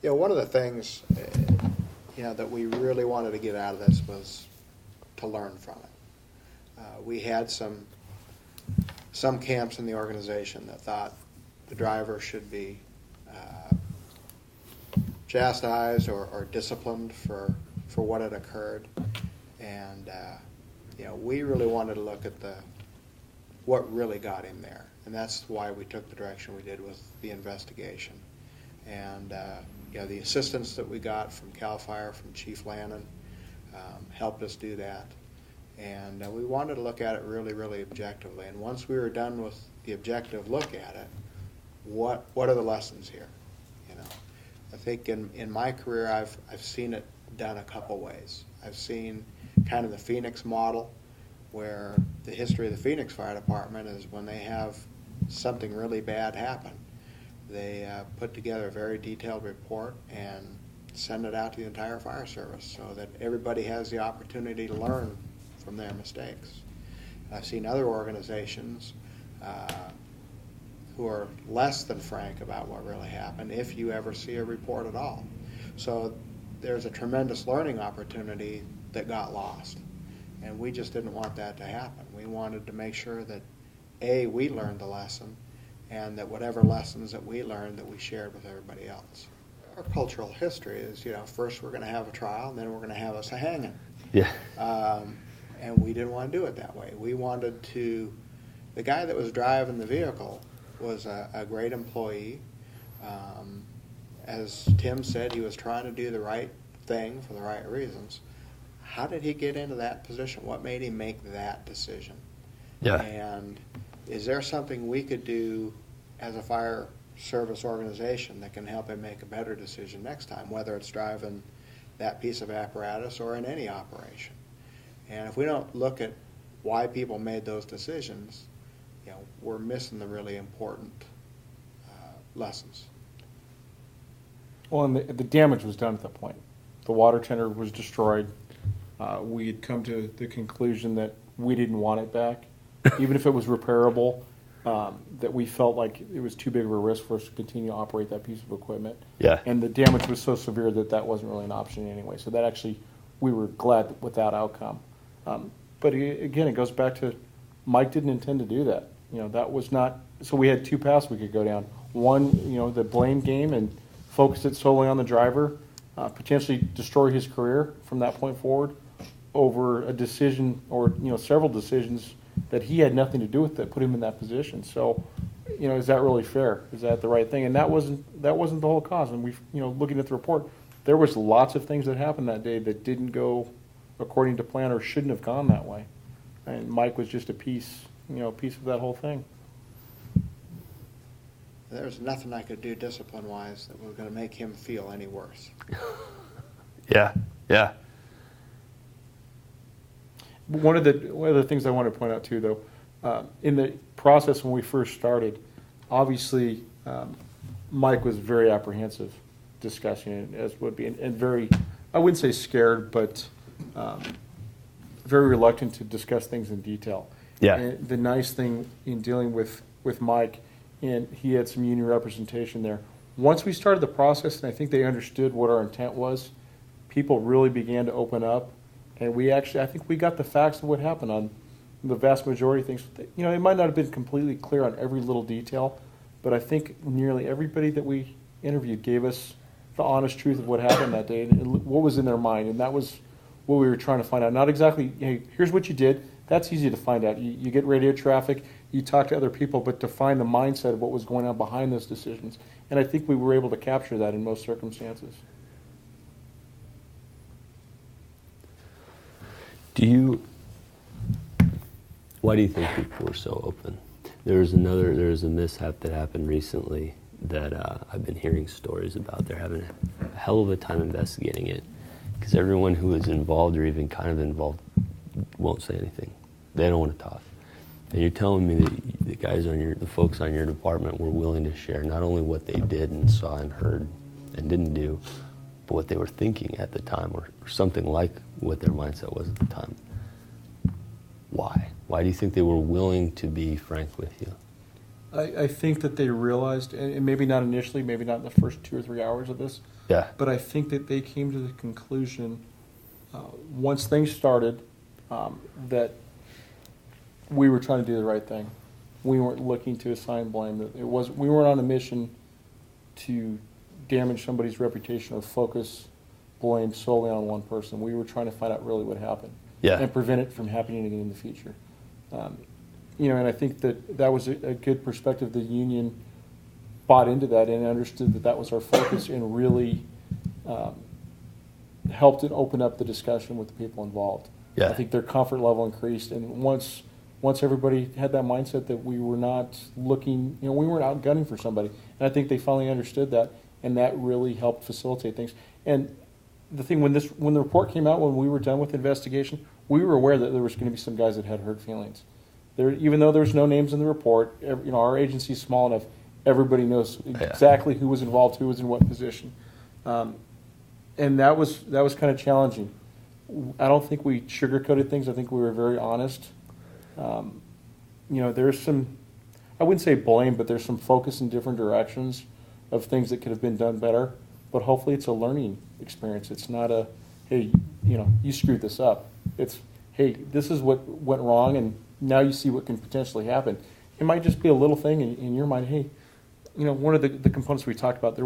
One of the things, that we really wanted to get out of this was to learn from it. We had some camps in the organization that thought the driver should be chastised or disciplined for what had occurred, and we really wanted to look at what really got him there, and that's why we took the direction we did with the investigation. And the assistance that we got from CAL FIRE, from Chief Lannon, helped us do that. And we wanted to look at it really, really objectively. And once we were done with the objective look at it, what are the lessons here? I think in my career, I've seen it done a couple ways. I've seen kind of the Phoenix model, where the history of the Phoenix Fire Department is when they have something really bad happen, they put together a very detailed report and send it out to the entire fire service so that everybody has the opportunity to learn from their mistakes. I've seen other organizations who are less than frank about what really happened, if you ever see a report at all. So there's a tremendous learning opportunity that got lost, and we just didn't want that to happen. We wanted to make sure that, A, we learned the lesson, and that whatever lessons that we learned, that we shared with everybody else. Our cultural history is, first we're going to have a trial, and then we're going to have us a hanging. Yeah. And we didn't want to do it that way. We wanted to, the guy that was driving the vehicle was a great employee. As Tim said, he was trying to do the right thing for the right reasons. How did he get into that position? What made him make that decision? Yeah. And is there something we could do as a fire service organization that can help him make a better decision next time, whether it's driving that piece of apparatus or in any operation? And if we don't look at why people made those decisions, we're missing the really important lessons. Well, and the damage was done at that point. The water tender was destroyed. We had come to the conclusion that we didn't want it back, even if it was repairable, that we felt like it was too big of a risk for us to continue to operate that piece of equipment. Yeah. And the damage was so severe that wasn't really an option anyway. So that actually, we were glad with that outcome. But again, it goes back to Mike didn't intend to do that. That was not, so we had two paths we could go down. One, the blame game and focus it solely on the driver, potentially destroy his career from that point forward, over a decision or several decisions that he had nothing to do with that put him in that position. So, is that really fair? Is that the right thing? And that wasn't the whole cause. And we, looking at the report, there was lots of things that happened that day that didn't go according to plan or shouldn't have gone that way. And Mike was just a piece of that whole thing. There's nothing I could do discipline-wise that was going to make him feel any worse. Yeah. One of the things I want to point out too, though, in the process when we first started, obviously Mike was very apprehensive discussing it, as would be, and very, I wouldn't say scared, but very reluctant to discuss things in detail. Yeah. And the nice thing in dealing with Mike, and he had some union representation there. Once we started the process, and I think they understood what our intent was, people really began to open up. And I think we got the facts of what happened on the vast majority of things. It might not have been completely clear on every little detail, but I think nearly everybody that we interviewed gave us the honest truth of what happened that day and what was in their mind. And that was what we were trying to find out. Not exactly, hey, here's what you did. That's easy to find out. You get radio traffic, you talk to other people, but to find the mindset of what was going on behind those decisions. And I think we were able to capture that in most circumstances. Why do you think people were so open? There's a mishap that happened recently that I've been hearing stories about. They're having a hell of a time investigating it because everyone who is involved or even kind of involved won't say anything. They don't want to talk. And you're telling me that the guys the folks on your department were willing to share not only what they did and saw and heard and didn't do, but what they were thinking at the time, or something like what their mindset was at the time. Why? Why do you think they were willing to be frank with you? I think that they realized, and maybe not initially, maybe not in the first 2 or 3 hours of this, Yeah. but I think that they came to the conclusion, once things started, that we were trying to do the right thing. We weren't looking to assign blame. That we weren't on a mission to damage somebody's reputation or focus blame solely on one person. We were trying to find out really what happened, Yeah. and prevent it from happening again in the future. And I think that was a good perspective. The union bought into that and understood that was our focus, and really helped it open up the discussion with the people involved. Yeah. I think their comfort level increased, and once everybody had that mindset that we were not looking, we weren't out gunning for somebody, and I think they finally understood that, and that really helped facilitate things. And the thing, when the report came out, when we were done with the investigation, we were aware that there was going to be some guys that had hurt feelings. Even though there's no names in the report, our agency's small enough, everybody knows exactly who was involved, who was in what position, and that was kind of challenging. I don't think we sugarcoated things. I think we were very honest. There's some, I wouldn't say blame, but there's some focus in different directions of things that could have been done better. But hopefully it's a learning experience. It's not a, hey, you screwed this up. It's, hey, this is what went wrong, and now you see what can potentially happen. It might just be a little thing in your mind. Hey, one of the components we talked about, there